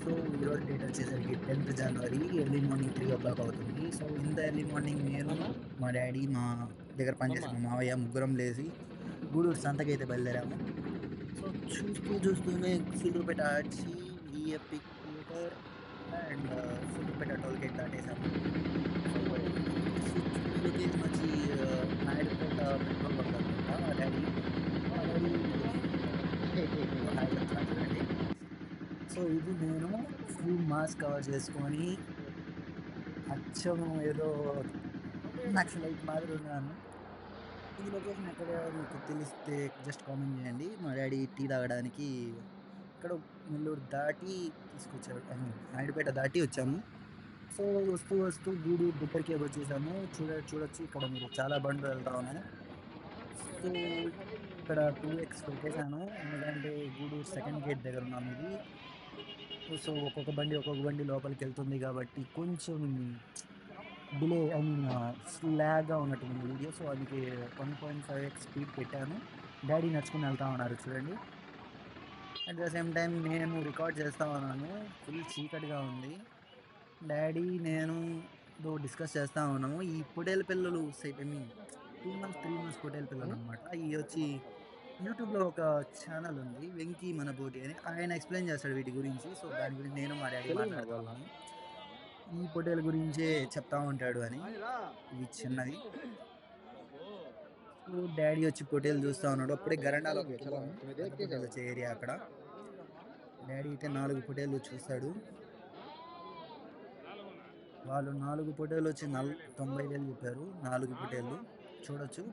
So ఈరోజు date వచ్చేసరికి 10th జనవరి early morning 3 o'clock అవుతుంది. సో ఇంత ఎర్లీ మార్నింగ్ నేను, మా డాడీ, మా దగ్గర పనిచేసే మా మావయ్య ముగ్గురం లేసి గూడూరు సంతకైతే బయలుదేరాము. సో చూస్తూనే సూళ్ళూరుపేట ఆచి epic theatre and Sullurpeta toll gate దాటేసాము. సో నెక్స్ట్ లొకేషన్ వచ్చి నాయుడుపేట పెట్రోల్ బంక్ అనుకుంటా. మా డాడీ హాయ్ చెప్తున్నా చూడండి. సో ఇది నేను ఫుల్ మాస్ కవర్ చేసుకొని అచ్చం ఏదో నక్సలైట్ మాదిరి ఉన్నాను. ఈ లొకేషన్ ఎక్కడ మీకు తెలిస్తే జస్ట్ కామెంట్ చేయండి. మా డాడీ టీ తాగడానికి ఇక్కడ నెల్లూరు దాటి తీసుకొచ్చాడు. ఐ మీన్ నాయుడుపేట దాటి వచ్చాము. సో వస్తూ గూడూరు దగ్గరికి వచ్చేసాము. చూడొచ్చు ఇక్కడ మీరు చాలా బండ్లు వెళ్తా ఉన్నాయి. సో ఇక్కడ 2x పెట్టేశాను. ఎందుకంటే గూడూరు సెకండ్ గేట్ దగ్గర ఉన్నాము ఇది. సో ఒక్కొక్క బండి లోపలికి వెళ్తుంది కాబట్టి కొంచెం డిలే ఐ మీన్ స్లాగ్గా ఉన్నట్టుంది వీడియో. సో అందుకే 1.5x స్పీడ్ పెట్టాను. డాడీ నడుచుకుని వెళ్తా ఉన్నారు చూడండి. అట్ ద సేమ్ టైం నేను రికార్డ్ చేస్తా ఉన్నాను. ఫుల్ చీకటిగా ఉంది. డాడీ నేను డిస్కస్ చేస్తా ఉన్నాము. ఈ పొటేలు పిల్లలు ఐ మీన్ 2 months 3 months పొటేలు పిల్లలు అనమాట. ఇవి వచ్చి యూట్యూబ్లో ఒక ఛానల్ ఉంది, వెంకీ మనబోటి అని. ఆయన ఎక్స్ప్లెయిన్ చేస్తాడు వీటి గురించి. సో దాని గురించి నేను మా డాడీ మాట్లాడుతూ ఉన్నాము. ఈ పొటేల గురించే చెప్తా ఉంటాడు అని. ఇవి చిన్నవి. సో డాడీ వచ్చి పొటేలు చూస్తా ఉన్నాడు. అప్పుడే గరండాలో వెళ్ళాము. పెద్ద పొటేలు వచ్చే ఏరియా అక్కడ. డాడీ అయితే 4 పొటేలు చూస్తాడు. వాళ్ళు 4 పొటేలు వచ్చి 90,000 చెప్పారు. 4 పొటేళ్ళు చూడొచ్చు.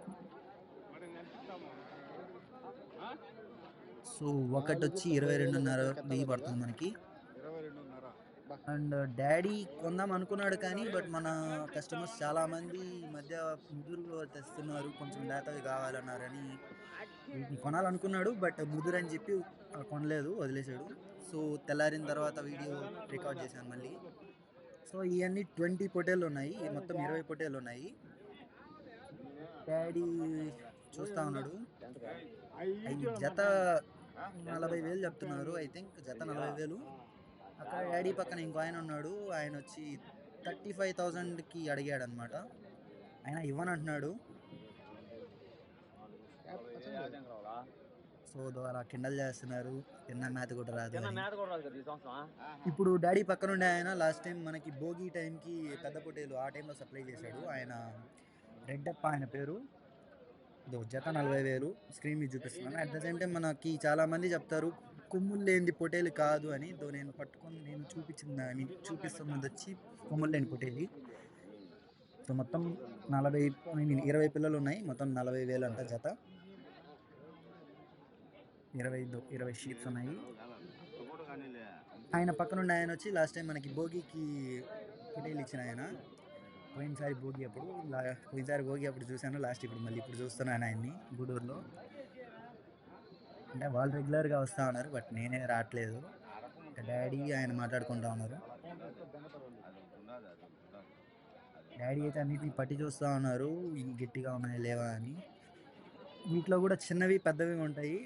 సో ఒకటి వచ్చి 22,500 పడుతుంది మనకి. అండ్ డాడీ కొందాం అనుకున్నాడు కానీ బట్ మన కస్టమర్స్ చాలా మంది ఈ మధ్య ముదురు తెస్తున్నారు, కొంచెం లేతవి కావాలన్నారని వీటిని కొనాలనుకున్నాడు. బట్ ముదురు అని చెప్పి కొనలేదు, వదిలేశాడు. సో తెల్లారిన తర్వాత వీడియో రికార్డ్ చేశాను మళ్ళీ. సో ఇవన్నీ 20 పొటేళ్ళు ఉన్నాయి. మొత్తం 20 పొటేళ్ళు ఉన్నాయి. డాడీ చూస్తా ఉన్నాడు. అవి జత 40,000 చెప్తున్నారు. ఐ థింక్ జత 40,000. అక్కడ డాడీ పక్కన ఇంకో ఆయన ఉన్నాడు. ఆయన వచ్చి 35,000కి అడిగాడు అనమాట. ఆయన ఇవ్వనంటున్నాడు. సో అలా కిండల్ చేస్తున్నారు. తిన్న మేత కూడా రాదు అని. ఇప్పుడు డాడీ పక్కన ఉండే ఆయన లాస్ట్ టైం మనకి భోగి టైంకి పెద్ద పొటేలు ఆ టైంలో సప్లై చేశాడు. ఆయన రెడ్డప్ప ఆయన పేరు. ఇదో జత 40,000 స్క్రీన్ మీద చూపిస్తున్నాను. అట్ ద సేమ్ టైం మనకి చాలా మంది చెప్తారు కొమ్ములు లేనిది పొటేలు కాదు అని. నేను పట్టుకొని నేను చూపిస్తున్నది వచ్చి కొమ్ములు లేని పొటేలి. సో మొత్తం 20 పిల్లలు ఉన్నాయి. మొత్తం 40,000 అంట జత. 20 షీట్స్ ఉన్నాయి. ఆయన పక్కన ఉన్న ఆయన వచ్చి లాస్ట్ టైం మనకి భోగికి పొటేలు ఇచ్చిన ఆయన. పోయినసారి భోగి అప్పుడు చూశాను లాస్ట్. ఇప్పుడు చూస్తున్నాను ఆయన్ని గూడూరులో. అంటే వాళ్ళు రెగ్యులర్గా వస్తూ ఉన్నారు బట్ నేనే రావట్లేదు. డాడీ ఆయన మాట్లాడుకుంటా ఉన్నారు. డాడీ అయితే అన్నిటిని పట్టి చూస్తూ ఉన్నారు గట్టిగా ఉన్నాయి లేవా అని. వీటిలో కూడా చిన్నవి పెద్దవి ఉంటాయి.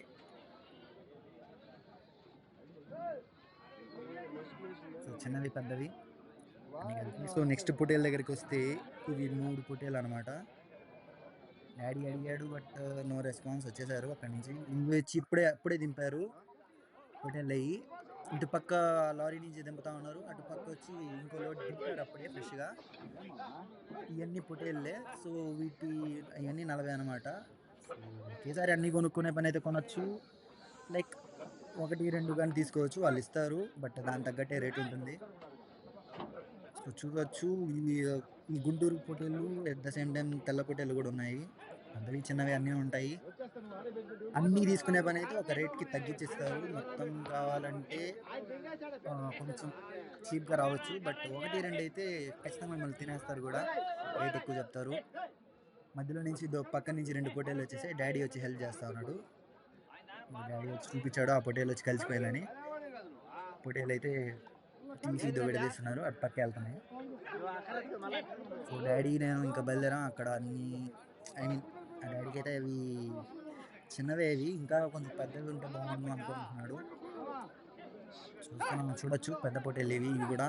సో చిన్నవి పెద్దవి అన్ని కలిపి. సో నెక్స్ట్ పొటేల్ దగ్గరికి వస్తే ఇవి 3 పొటేలు అనమాట. డాడీ అడిగాడు బట్ నో రెస్పాన్స్. వచ్చేసారు అక్కడి నుంచి. ఇవి వచ్చి అప్పుడే దింపారు పొటేళ్ళు అయ్యి. ఇటు పక్క లారీ నుంచి దింపుతా ఉన్నారు, అటుపక్క వచ్చి ఇంకో లోడ్ దింపారు అప్పుడే ఫ్రెష్గా. ఇవన్నీ పొటేళ్ళే. సో ఇవన్నీ 40 అనమాట. సో ఒకేసారి అన్నీ కొనుక్కునే పని అయితే కొనొచ్చు. లైక్ 1-2 కానీ తీసుకోవచ్చు, వాళ్ళు ఇస్తారు. బట్ దాని తగ్గట్టే రేట్ ఉంటుంది. సో చూడొచ్చు ఈ గుంటూరు పొటేళ్ళు. ఎట్ ద సేమ్ టైం తెల్ల పొటేళ్ళు కూడా ఉన్నాయి. పెద్దవి చిన్నవి అన్నీ ఉంటాయి. అన్నీ తీసుకునే పని అయితే ఒక రేట్కి తగ్గించిస్తారు. మొత్తం కావాలంటే కొంచెం చీప్గా రావచ్చు. బట్ 1-2 అయితే ఖచ్చితంగా మిమ్మల్ని తినేస్తారు కూడా. రేట్ ఎక్కువ చెప్తారు. మధ్యలో నుంచి పక్క నుంచి 2 పొటేళ్ళు వచ్చేసాయి. డాడీ వచ్చి హెల్ప్ చేస్తా ఉన్నాడు. డాడీ వచ్చి చూపించాడు ఆ పొటేలు వచ్చి కలిసిపోయాలని. పొటేలు అయితే తీసి విడదీస్తున్నారు, అటు పక్క వెళ్తున్నాయి. సో డాడీ నేను ఇంకా బయలుదేరాం. అక్కడ అన్ని ఐ మీన్ ఆ డాడీకి అయితే అవి చిన్నవే, అవి ఇంకా కొంచెం పెద్దవి ఉంటే బాగుండు అనుకుంటున్నాడు. సో చూడొచ్చు పెద్ద పొట్టేలు ఇవి కూడా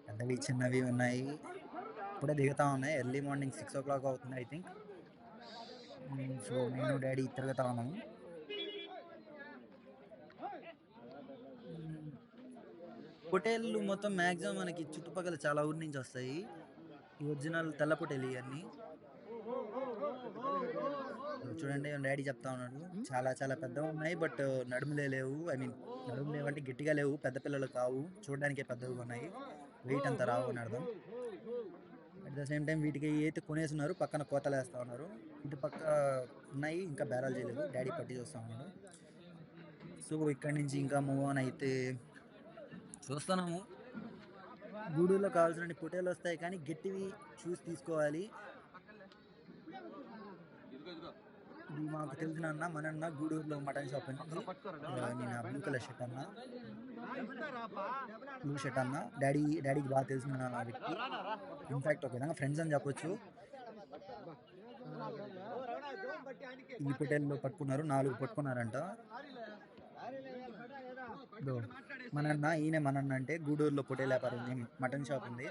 పెద్దవి చిన్నవి ఉన్నాయి. ఇప్పుడే దిగుతా ఉన్నాయి. ఎర్లీ మార్నింగ్ 6 o'clock అవుతుంది ఐ థింక్. సో నేను డాడీ తిరుగుతా ఉన్నాము. పొటేళ్ళు మొత్తం మ్యాక్సిమం మనకి చుట్టుపక్కల చాలా ఊరి నుంచి వస్తాయి. ఈ ఒరిజినల్ తెల్ల పొటేలు ఇవన్నీ చూడండి. డాడీ చెప్తా ఉన్నాడు చాలా చాలా పెద్దగా ఉన్నాయి, బట్ నడుములే లేవు. ఐ మీన్ నడుము లేవు అంటే గట్టిగా లేవు, పెద్ద పిల్లలు కావు, చూడడానికే పెద్దగా ఉన్నాయి, వెయిట్ అంత రావు అని అర్థం. అట్ ద సేమ్ టైం వీటికి అయితే కొనేస్తున్నారు, పక్కన కోతలు వేస్తా ఉన్నారు. ఇటు పక్క ఉన్నాయి, ఇంకా బేరాలు చేయలేదు, డాడీ పట్టి చూస్తా ఉన్నాడు. సో ఇక్కడి నుంచి ఇంకా మూవ్ ఆన్ అయితే చూస్తున్నాము. గూడూరులో కావాల్సిన పొటేలు వస్తాయి, కానీ గట్టివి చూసి తీసుకోవాలి. ఇది మాకు తెలిసిన అన్న, మన అన్న గూడూరులో మటన్ షాప్ అండి. నేను బ్లూ కలర్ షర్ట్ అన్న, బ్లూ షర్ట్ అన్న డాడీకి బాగా తెలిసిన వ్యక్తి. ఇన్ఫాక్ట్ ఒక విధంగా ఫ్రెండ్స్ అని చెప్పొచ్చు. ఈ పొటేల్లో పట్టుకున్నారు, 4 పట్టుకున్నారంట. మనన్న ఈయన మనన్న అంటే గూడూరులో పొటేలు వ్యాపారం ఉంది, మటన్ షాప్ ఉంది.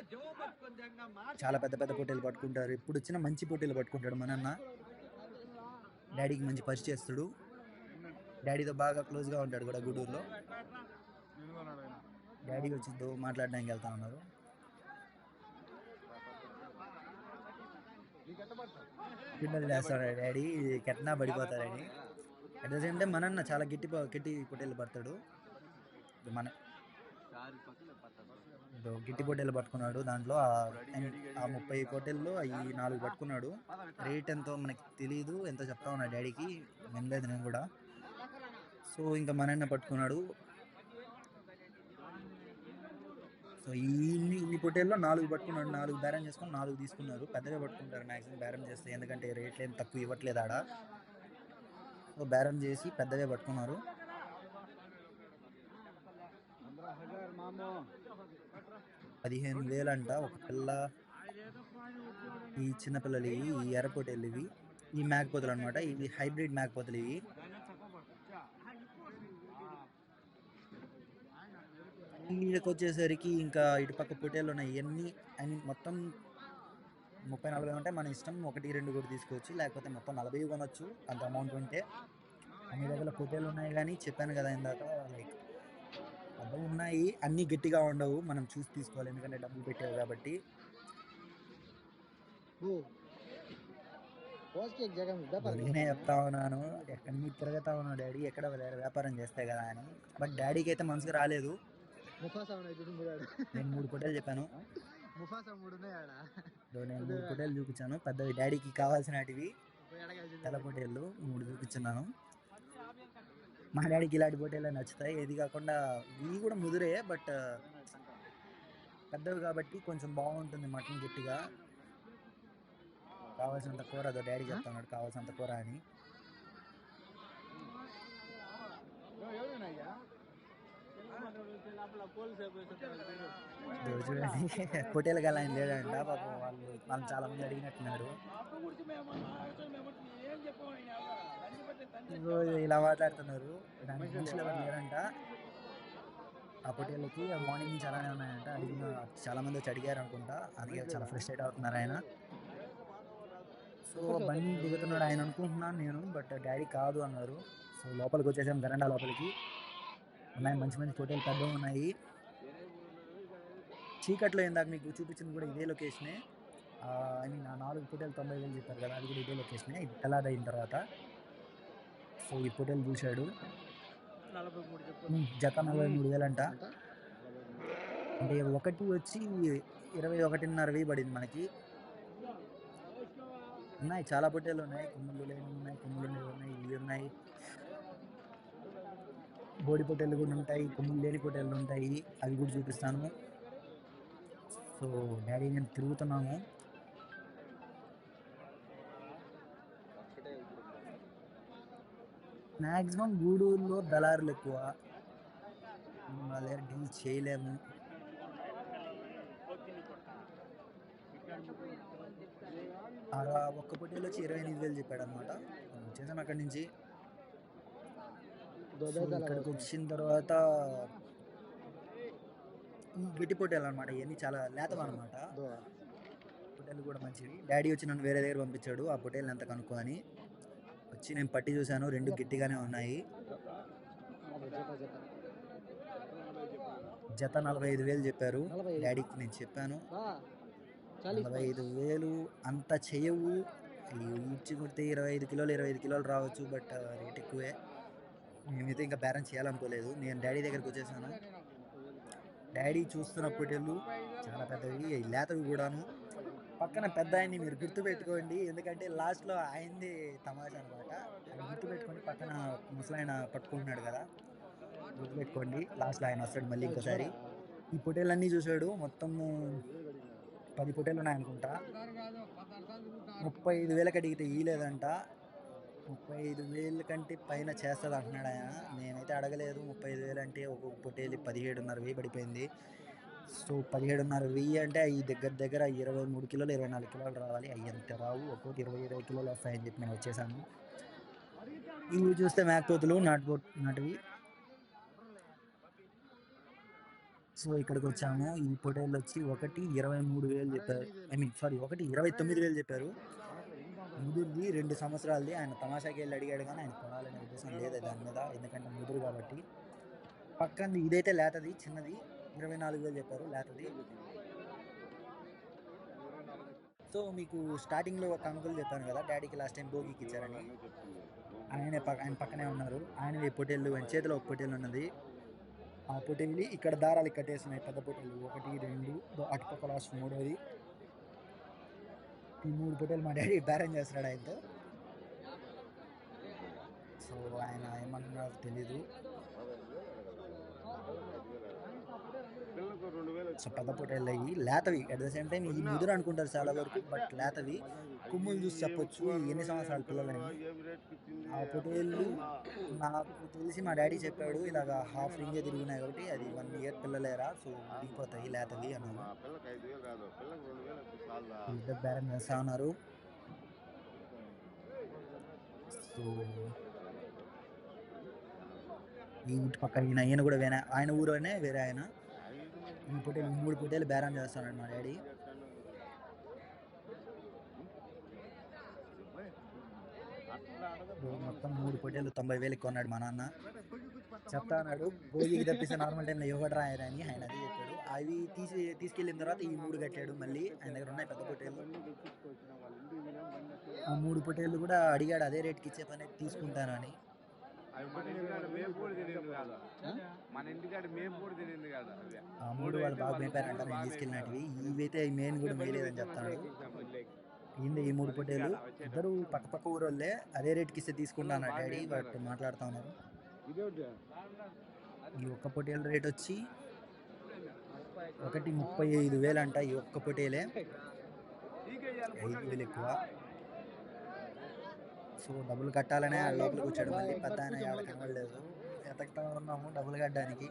చాలా పెద్ద పెద్ద పొటేలు పట్టుకుంటారు. ఇప్పుడు వచ్చిన మంచి పొటేలు పట్టుకుంటాడు మనన్న. డాడీకి మంచి పరిచయస్తుడు, డాడీతో బాగా క్లోజ్గా ఉంటాడు కూడా గూడూరులో. డాడీ వచ్చి మాట్లాడడానికి వెళ్తా ఉన్నారు. పిల్లలు చేస్తాడు డాడీ, కెట్నా పడిపోతారని. అట్ ద సేమ్ టైం మనన్న చాలా గట్టి పొట్టేలు పడతాడు. మన గిట్టి పొట్టేలు పట్టుకున్నాడు. దాంట్లో ఆ 30 పొట్టేల్లో ఈ 4 పట్టుకున్నాడు. రేట్ ఎంతో మనకి తెలియదు, ఎంతో చెప్తా ఉన్నాడు డాడీకి, వినలేదు నేను కూడా. సో ఇంకా మనన్న పట్టుకున్నాడు. సో ఇన్ని పొట్టేల్లో 4 పట్టుకున్నాడు. 4 బేరం చేసుకొని 4 తీసుకున్నారు. పెద్దగా పట్టుకుంటారు మ్యాక్సిమం బేరం చేస్తే, ఎందుకంటే రేట్లు ఏం తక్కువ ఇవ్వట్లేదు ఆడ. సో బేరం చేసి పెద్దగా పట్టుకున్నారు. 15,000 అంట ఒక పిల్ల. ఈ చిన్న పిల్లలు ఇవి, ఈ ఎర్ర పొట్టేలు ఇవి, ఈ మేకపోతులు అనమాట. ఇవి హైబ్రిడ్ మేకపోతులు ఇవి. వీళ్ళకి వచ్చేసరికి ఇంకా ఇటు పక్క పొట్టేలు ఉన్నాయి ఇవన్నీ. ఐ మీన్ మొత్తం 30-40 ఉంటే మన ఇష్టం, 1-2 కూడా తీసుకోవచ్చు, లేకపోతే మొత్తం 40 కొనొచ్చు అంత అమౌంట్ ఉంటే. అన్ని దగ్గర పొట్టేలు ఉన్నాయి, కానీ చెప్పాను కదా ఇందాక, లైక్ పెద్దవి ఉన్నాయి, అన్నీ గట్టిగా ఉండవు, మనం చూసి తీసుకోవాలి, ఎందుకంటే డబ్బులు పెట్టావు కాబట్టి. నేనే చెప్తా ఉన్నాను, ఎక్కడి నుంచి తిరగతా ఉన్నావు డాడీ, ఎక్కడ వ్యాపారం చేస్తే కదా అని. బట్ డాడీకి అయితే మనసుకు రాలేదు. నేను 3 పొట్టేలు చెప్పాను, నేను 3 పొట్టేలు చూపించాను పెద్దవి, డాడీకి కావాల్సినటివి తెల్ల పొట్టేళ్ళు 3 చూపించున్నాను. మా డాడీకి ఇలాంటి పొట్టేలే నచ్చుతాయి. ఇది కాకుండా ఇవి కూడా ముదురే, బట్ పెద్దవి కాబట్టి కొంచెం బాగుంటుంది మటన్ గట్టిగా. కావాల్సినంత కూర, అదో డాడీ చెప్తున్నాడు కావాల్సినంత కూర అని. చూడండి పొట్టేలు గల ఆయన లేడంట పాపం, వాళ్ళు చాలా మంది అడిగినట్టున్నాడు. ఇలా మాట్లాడుతున్నారు, దానికి మనుషులు ఎవరు లేరంట. ఆ పొట్టేళ్ళకి మార్నింగ్ నుంచి అలానే ఉన్నాయంట. చాలా మంది వచ్చి అడిగారు అనుకుంటా, అందుకే చాలా ఫ్రస్ట్రేట్ అవుతున్నారు ఆయన. సో బండి దిగుతున్నాడు ఆయన అనుకుంటున్నాను నేను, బట్ డాడీ కాదు అన్నారు. సో లోపలికి వచ్చేసాం, గరండా లోపలికి. ఉన్నాయి మంచి మంచి పొట్టేలు పెద్దగా ఉన్నాయి. చీకట్లో ఇందాక మీకు చూపించింది కూడా ఇదే లొకేషనే. ఐ మీన్ ఆ 4 పొట్టేలు 90,000 చెప్పారు కదా, అది కూడా ఇదే లొకేషనే. ఇది తెల్లారైన తర్వాత. సో ఈ పొట్టేలు చూశాడు, జత 43,000 అంట. అంటే ఒకటి వచ్చి 21,500 పడింది మనకి. ఉన్నాయి చాలా పొట్టేలు ఉన్నాయి, కొమ్ములు లేని ఉన్నాయి, కొమ్ములు ఉన్నాయి, ఇవి ఉన్నాయి. బోడి పొట్టేలు కూడా ఉంటాయి, కొమ్ములు లేని పొట్టేళ్ళు ఉంటాయి, అవి కూడా చూపిస్తాను. సో డాడీ నేను తిరుగుతున్నాము. మ్యాక్సిమం గూడూరులో దళారులు ఎక్కువ, వాళ్ళ దగ్గర డీల్ చేయలేము. ఒక్క పొట్టేలు వచ్చి 28,000 చెప్పాడు అనమాట. వచ్చేసాం అక్కడి నుంచి. సో ఇక్కడికి వచ్చిన తర్వాత ఈ గట్టి పొట్టేలు అనమాట, ఇవన్నీ చాలా లేతవి అనమాట. పొట్టేలు కూడా మంచివి. డాడీ వచ్చి నన్ను వేరే దగ్గర పంపించాడు ఆ పొట్టేలు ఎంత కనుక్కో అని. వచ్చి నేను పట్టి చూశాను, రెండు గట్టిగానే ఉన్నాయి. జత 45,000 చెప్పారు డాడీకి. నేను చెప్పాను 45,000 అంత చేయవు, ఈడ్చి కొడితే 25 కిలోలు 25 కిలోలు రావచ్చు, బట్ రేట్ ఎక్కువే. మేమైతే ఇంకా బేరం చేయాలనుకోలేదు. నేను డాడీ దగ్గరికి వచ్చేసాను. డాడీ చూస్తున్న పొట్టేళ్ళు చాలా పెద్దవి, లేతవి కూడాను. పక్కన పెద్ద ఆయన్ని మీరు గుర్తుపెట్టుకోండి, ఎందుకంటే లాస్ట్లో ఆయనది తమాషా అనమాట. ఆయన గుర్తుపెట్టుకోండి, పక్కన ముసలాయన పట్టుకుంటున్నాడు కదా, గుర్తుపెట్టుకోండి. లాస్ట్లో ఆయన వస్తాడు మళ్ళీ ఇంకోసారి. ఈ పొట్టేళ్ళన్నీ చూశాడు, మొత్తము 10 పొట్టేలు ఉన్నాయనుకుంటా. 35,000 అడిగితే ఇయ్యలేదంట. 35,000 కంటే పైన చేస్తుంది అంటున్నాడు ఆయన. నేనైతే అడగలేదు. 35,000 అంటే ఒక పొట్టేలు 17,500 పడిపోయింది. సో 17,500 అంటే అవి దగ్గర దగ్గర 23 కిలోలు 24 కిలోలు రావాలి. అవి ఎంత రావు, ఒక్కొక్క 20 కిలోలు వస్తాయని చెప్పి నేను వచ్చేసాను. ఇవి చూస్తే మేకపోతులు నాటివి. సో ఇక్కడికి వచ్చాము. ఈ పొటేళ్ళు వచ్చి ఒకటి 23,000 చెప్పారు. ఒకటి 29,000 చెప్పారు. ముదురుది 2 సంవత్సరాలది. ఆయన తమాషాకి వెళ్ళి అడిగాడు కానీ ఆయన కొనాలనే ఉద్దేశం లేదు దాని మీద, ఎందుకంటే ముదురు కాబట్టి. పక్కన ఇదైతే లేతది, చిన్నది, 24,000 చెప్పారు లేతది. సో మీకు స్టార్టింగ్లో ఒక అంకుల్ చెప్పాను కదా డాడీకి లాస్ట్ టైం భోగికి ఇచ్చారని, ఆయన పక్కనే ఉన్నారు. ఆయన పొటేళ్ళు, ఆయన చేతిలో ఒక పొటేలు ఉన్నది. ఆ పొటేలు ఇక్కడ దారాలు కట్టేస్తున్నాయి, పెద్ద పొటేలు 1, 2, అటుపక్క లాస్ట్ మూడోది. ఈ 3 పొటేలు మా డాడీ బేరం చేస్తున్నాడు ఆయనతో. సో ఆయన ఏమంటున్నారో తెలీదు. సో పెద్ద పొటేళ్ళు అయ్యి లేతవి, అట్ ద సేమ్ టైం ఈ ముదురు అనుకుంటారు చాలా వరకు, బట్ లేతవి. కొమ్ములు చూసి చెప్పొచ్చు ఎన్ని సంవత్సరాల పిల్లలని. ఆ పొటేళ్ళు నాకు తెలిసి మా డాడీ చెప్పాడు, ఇలాగ హాఫ్ రింగే తిరిగినాయి కాబట్టి అది 1 ఇయర్ పిల్లలేరా, సో దిగిపోతాయి లేతవి అన్నాను. ఇద్దరు బేరం చేస్తా ఉన్నారు. సో ఈ ఇంటి పక్క ఈయన కూడా ఆయన ఊరోనే వేరే ఆయన. ఈ పొటేలు 3 పొటేలు బేరం చేస్తున్నాడు మా డాడీ. మొత్తం 3 పొటేలు 90,000 కొన్నాడు మా నాన్న. చెప్తా అన్నాడు భోగికి తప్పిస్తే నార్మల్ టైంలో ఎవడు రాయరని, ఆయన అది చెప్పాడు. అవి తీసుకెళ్ళిన తర్వాత ఈ 3 కట్టాడు మళ్ళీ. ఆయన దగ్గర ఉన్నాయి పెద్ద పొటేలు. ఆ 3 పొటేళ్ళు కూడా అడిగాడు అదే రేట్కి ఇచ్చే పని తీసుకుంటానని. ఆ 3 వాళ్ళు బాగా మేపారంట నేను తీసుకెళ్ళినవి. ఇవైతే మెయిన్ కూడా మేలేదని చెప్తాడు. ఏంటి ఈ 3 పొటేలు ఇద్దరు పక్క ఊరోళ్ళే, అదే రేట్కి ఇస్తే తీసుకుంటాను డాడీ, బట్ మాట్లాడుతూ ఉన్నారు. ఈ ఒక్క పొటేలు రేట్ వచ్చి ఒకటి 35,000 అంట. ఈ ఒక్క పొటేలే 5,000 ఎక్కువ. సో డబ్బులు కట్టాలనే లోపలికి వచ్చాడు మళ్ళీ. పెద్ద ఆయన ఆడ కనబడలేదు, ఎతకుతా ఉన్నాము డబ్బులు కట్టడానికి.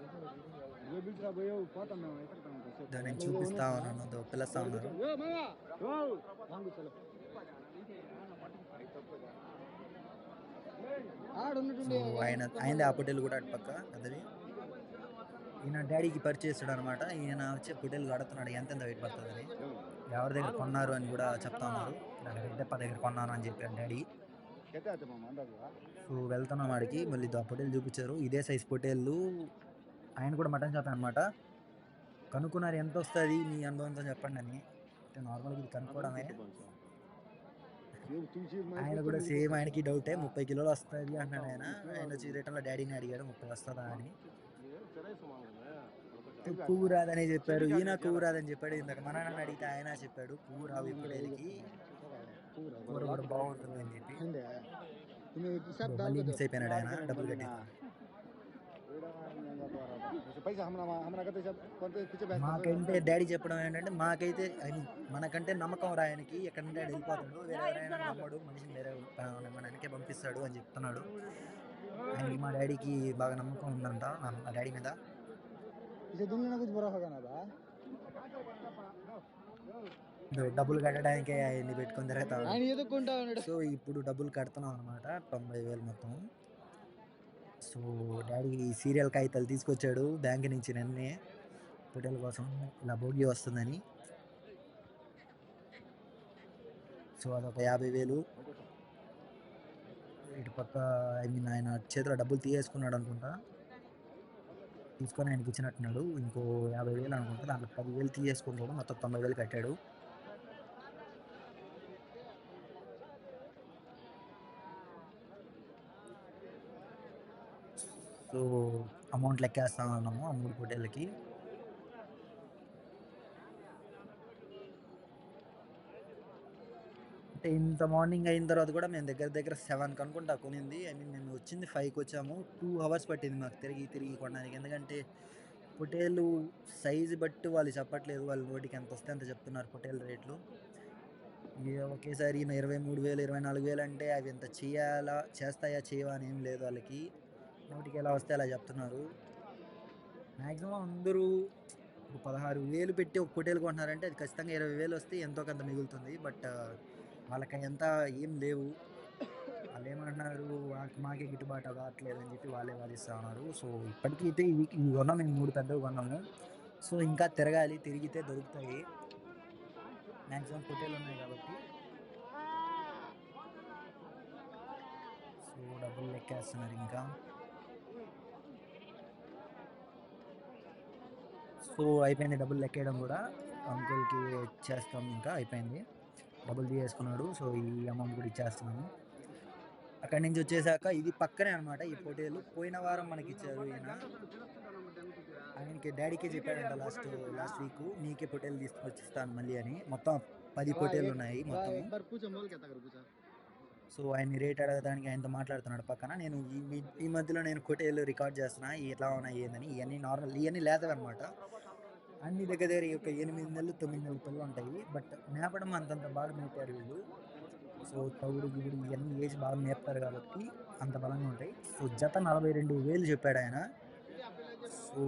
దాన్ని చూపిస్తా ఉన్నాను, పిలుస్తా ఉన్నారు. ఆయనది ఆ పొటేలు కూడా అటు పక్క పెద్దది. ఈయన డాడీకి పర్చేస్తాడు అనమాట. ఈయన వచ్చే పొటేలు కడుతున్నాడు ఎంత వెయిట్ పడుతుందని. ఎవరి దగ్గర కొన్నారు అని కూడా చెప్తా ఉన్నారు. రెడ్డప్ప దగ్గర కొన్నాను అని చెప్పారు డాడీ. సో వెళ్తున్నాం వాడికి. మళ్ళీ ఆ పొటేలు చూపించారు, ఇదే సైజ్ పొటేళ్ళు. ఆయన కూడా మటన్ షాప్ అనమాట. కనుక్కున్నారు ఎంత వస్తుంది మీ అనుభవంతో చెప్పండి అని. నార్మల్గా ఇది కనుక్కోవడమే. ఆయన కూడా సేమ్, ఆయనకి డౌటే 30 కిలోలు వస్తుంది అంటున్నాడు ఆయన. ఆయన వచ్చి రిటర్న్లో డాడీని అడిగాడు 30 వస్తుందా అని. పువ్వు రాదని చెప్పారు, ఈయన పువ్వు రాదని చెప్పాడు. ఇందాక మన నాన్న అడిగితే ఆయన చెప్పాడు పువ్వు రావు ఈ పొటేలకి, కూర కూడా బాగుంటుంది అని చెప్పి. మళ్ళీ మిస్ అయిపోయినాడు ఆయన, డబ్బులు కట్టి. మాకంటే డాడీ చెప్పడం ఏంటంటే, మాకైతే మనకంటే నమ్మకం రా ఆయనకి, ఎక్కడంటే వెళ్ళిపోతాడు, వేరే ఎవరైనా నమ్మడు, మనిషిని వేరే మన వెనకే పంపిస్తాడు అని చెప్తున్నాడు. ఆయనకి మా డాడీకి బాగా నమ్మకం ఉందంట మా డాడీ మీద. డబ్బులు కట్టడానికి ఆయన్ని పెట్టుకొని తిరుగుతాడు. సో ఇప్పుడు డబ్బులు కడుతున్నాం అనమాట, 90,000 మొత్తం. సో డాడీ సీరియల్ కాగితాలు తీసుకొచ్చాడు బ్యాంక్ నుంచి నిన్నే పొటేల్ కోసం ఇలా భోగి వస్తుందని. సో అదొక 50,000. ఇటు పక్క ఐ మీన్ ఆయన చేతిలో డబ్బులు తీసేసుకున్నాడు అనుకుంటా. తీసుకొని ఆయనకి ఇచ్చినట్టున్నాడు. ఇంకో 50,000 అనుకుంటా. దాంట్లో 10,000 తీసేసుకుంటాడు. మొత్తం 90,000 కట్టాడు. సో అమౌంట్ లెక్కేస్తా ఉన్నాము ఆ 3 పొటేళ్ళకి. అంటే ఇంత మార్నింగ్ అయిన తర్వాత కూడా మేము దగ్గర దగ్గర 7కి అనుకుంటా కొనింది. ఐ మీన్ మేము వచ్చింది 5కి వచ్చాము. 2 అవర్స్ పట్టింది మాకు తిరిగి కొనడానికి. ఎందుకంటే పొటేలు సైజు బట్టి వాళ్ళు చెప్పట్లేదు. వాళ్ళు నోటికి ఎంత వస్తే అంత చెప్తున్నారు పొటేల్ రేట్లు. ఒకేసారి 23,000 24,000 అంటే అవి ఎంత చేస్తాయా చేయవా అని ఏం లేదు వాళ్ళకి. నోటికి ఎలా వస్తే అలా చెప్తున్నారు. మ్యాక్సిమం అందరూ 16,000 పెట్టి ఒక పొటేలు కొంటున్నారంటే అది ఖచ్చితంగా 20,000 వస్తే ఎంతో కొంత మిగులుతుంది. బట్ వాళ్ళకి ఎంత ఏం లేవు. వాళ్ళు ఏమంటున్నారు, మాకే గిట్టుబాటు అవ్వట్లేదు అని చెప్పి వాళ్ళే వాదిస్తూ ఉన్నారు. సో ఇప్పటికీ అయితే ఇవి కొన్నాం, మేము 3 పెద్దవి కొన్నాము. సో ఇంకా తిరగాలి, తిరిగితే దొరుకుతాయి. మ్యాక్సిమం పొటేలు ఉన్నాయి కాబట్టి. సో డబ్బులు లెక్కేస్తున్నారు ఇంకా. సో అయిపోయింది డబ్బులు లెక్కేయడం కూడా. అంకుల్కి ఇచ్చేస్తాం, ఇంకా అయిపోయింది. డబ్బులు తీసేసుకున్నాడు. సో ఈ అమౌంట్ కూడా ఇచ్చేస్తున్నాము. అక్కడి నుంచి వచ్చేసాక ఇది పక్కనే అనమాట ఈ పొటేలు. పోయిన వారం మనకి ఇచ్చారు ఈయన. ఆయనకి డాడీకే చెప్పాడంట లాస్ట్ వీక్, నీకే పొటేలు తీసుకొచ్చిస్తాను మళ్ళీ అని. మొత్తం 10 పొటేలు ఉన్నాయి మొత్తం. సో ఆయన్ని రేట్ అడగడానికి ఆయనతో మాట్లాడుతున్నాడు పక్కన. నేను ఈ మధ్యలో నేను పొటేలు రికార్డ్ చేస్తున్నా ఎట్లా ఉన్నాయి ఏందని. ఇవన్నీ నార్మల్, ఇవన్నీ లేతవి అనమాట. అన్ని దగ్గర ఒక 8 నెలలు 9 నెలల పిల్లలు ఉంటాయి. బట్ మేపడం అంతంత బాగా మేపారు వీళ్ళు. సో తవుడు గివుడు ఇవన్నీ వేసి బాగా మేపుతారు కాబట్టి అంత బలంగా ఉంటాయి. సో జత 42,000 చెప్పాడు ఆయన. సో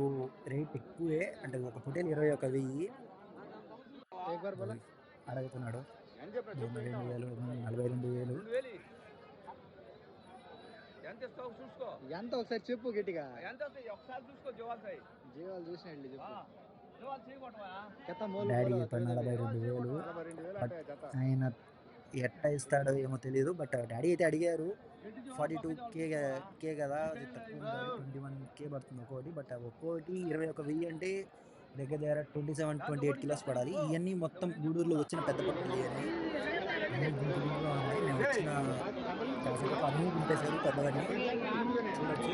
రేట్ ఎక్కువే, అంటే ఒక పొటేలు 21,000 అడుగుతున్నాడు. 42,000 42,000. ఎంత ఒకసారి చెప్పు గట్టిగా. జీవాలు చూసినట్లు చెప్పు. డాడీ 42,000. ఆయన ఎట్లా ఇస్తాడో ఏమో తెలియదు. బట్ డాడీ అయితే అడిగారు. 42K కదా, అది తక్కువ 21K పడుతుంది ఒక్కోటి. బట్ ఒక్కోటి 21,000 అంటే దగ్గర దగ్గర 27-28 కిలోస్ పడాలి. ఇవన్నీ మొత్తం గూడూరులో వచ్చిన పెద్ద పక్కలు ఇవన్నీ గుంపులో ఉన్నాయి. మేము వచ్చిన అన్నీ గుంపేశారు పెద్దవన్నీ. చూడొచ్చు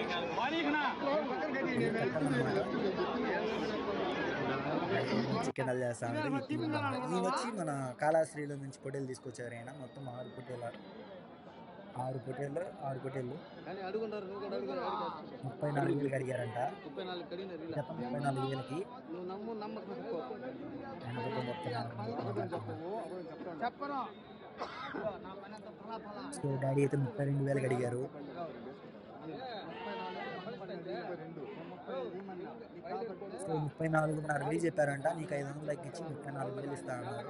చికెన్ అది చేస్తా ఉంటారు. ఈయన వచ్చి మన కాళాశ్రీలో నుంచి పొటేలు తీసుకొచ్చారు ఆయన. మొత్తం 6 పొటేళ్ళు 34,000 అడిగారంట. 34,000కి సో డాడీ అయితే 32,000కి అడిగారు. సో 34,500 చెప్పారంట. నీకు 500 తగ్గించి 34,000 ఇస్తా అన్నారు.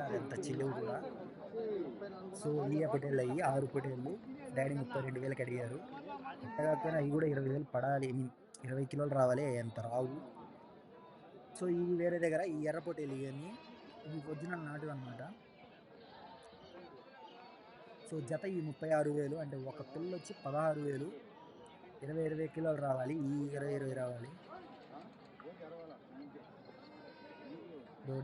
అది ఎంత చిల్లువు కూడా. సో ఈ పొటేళ్ళు అయ్యి 6 పొటేళ్ళు డాడీ 32,000కి అడిగారు. ఎంత కాకపోయినా అవి కూడా 20,000 పడాలి. 20 కిలోలు రావాలి, ఎంత రావు. సో ఇవి వేరే దగ్గర ఈ ఎర్ర పొటేలు ఇవన్నీ ఇవి ఒరిజినల్ నాటు అనమాట. సో జత ఈ 36,000. అంటే ఒక పిల్ల వచ్చి 16,000. 20 కిలోలు రావాలి, ఈ 20 రావాలి.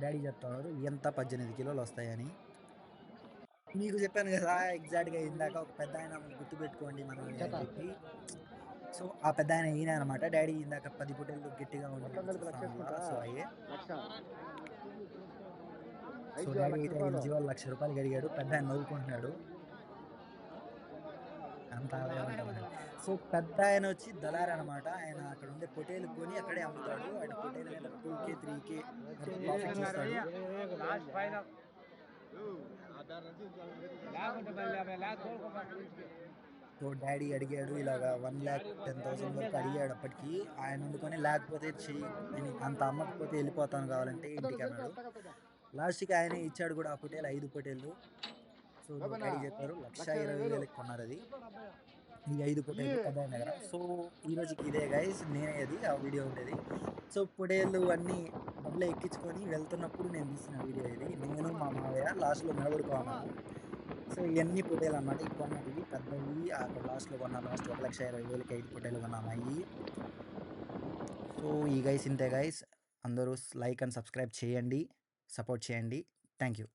డాడీ చెప్తున్నారు ఎంత 18 కిలోలు వస్తాయని. మీకు చెప్పాను కదా ఎగ్జాక్ట్గా ఇందాక, ఒక పెద్ద ఆయన గుర్తుపెట్టుకోండి మనం అని చెప్పి. సో ఆ పెద్ద ఆయన ఈయన అనమాట. డాడీ ఇందాక 10 పొటేళ్ళు గట్టిగా ఉండి. సో అయ్యే. సో డాడీ అయితే 5 జీవాలు ₹1,00,000 అడిగాడు. పెద్ద ఆయన నవ్వుకుంటున్నాడు. అంత సో పెద్ద ఆయన వచ్చి దళారు అనమాట. ఆయన అక్కడ ఉండే పొటేలు కొని అక్కడే అమ్ముతాడు. ఆయన పొటేలు మీద 2K 3K ప్రాఫిట్ చేస్తాడు. సో డాడీ అడిగాడు ఇలాగా 1,10,000 వరకు అడిగాడు. అప్పటికి ఆయన వండుకొని లేకపోతే నేను అంత అమ్మకపోతే వెళ్ళిపోతాను కావాలంటే ఇంటికి అన్నాడు. లాస్ట్కి ఆయనే ఇచ్చాడు కూడా ఆ పొటేలు 5 పొటేళ్ళు. సో డాడీ చెప్పారు 1,20,000 కొన్నారు అది. ఈ 5 పొటేళ్ళు కళ్యాణ్ దగ్గర. సో, ఈ రోజుకి ఇదే గైస్. నేనే అది ఆ వీడియో ఉండేది. సో, పొటేళ్ళు అన్నీ బండ్లో ఎక్కించుకొని వెళ్తున్నప్పుడు నేను తీసిన వీడియో ఇది. నేను, మా మావయ్య లాస్ట్‌లో నిలబడుకోన్నాము. సో, ఇయన్నీ పొటేలనమాట. ఈ కొన్నటివి పెద్దవి అక్కడ లాస్ట్‌లో కొన్నాను. లాస్ట్ 1,20,000కి 5 పొటేలు కొన్నాము అయ్యి. సో, ఈ గైస్ ఇంతే గైస్. అందరూ లైక్ అండ్ సబ్స్క్రైబ్ చేయండి. సపోర్ట్ చేయండి. Thank you.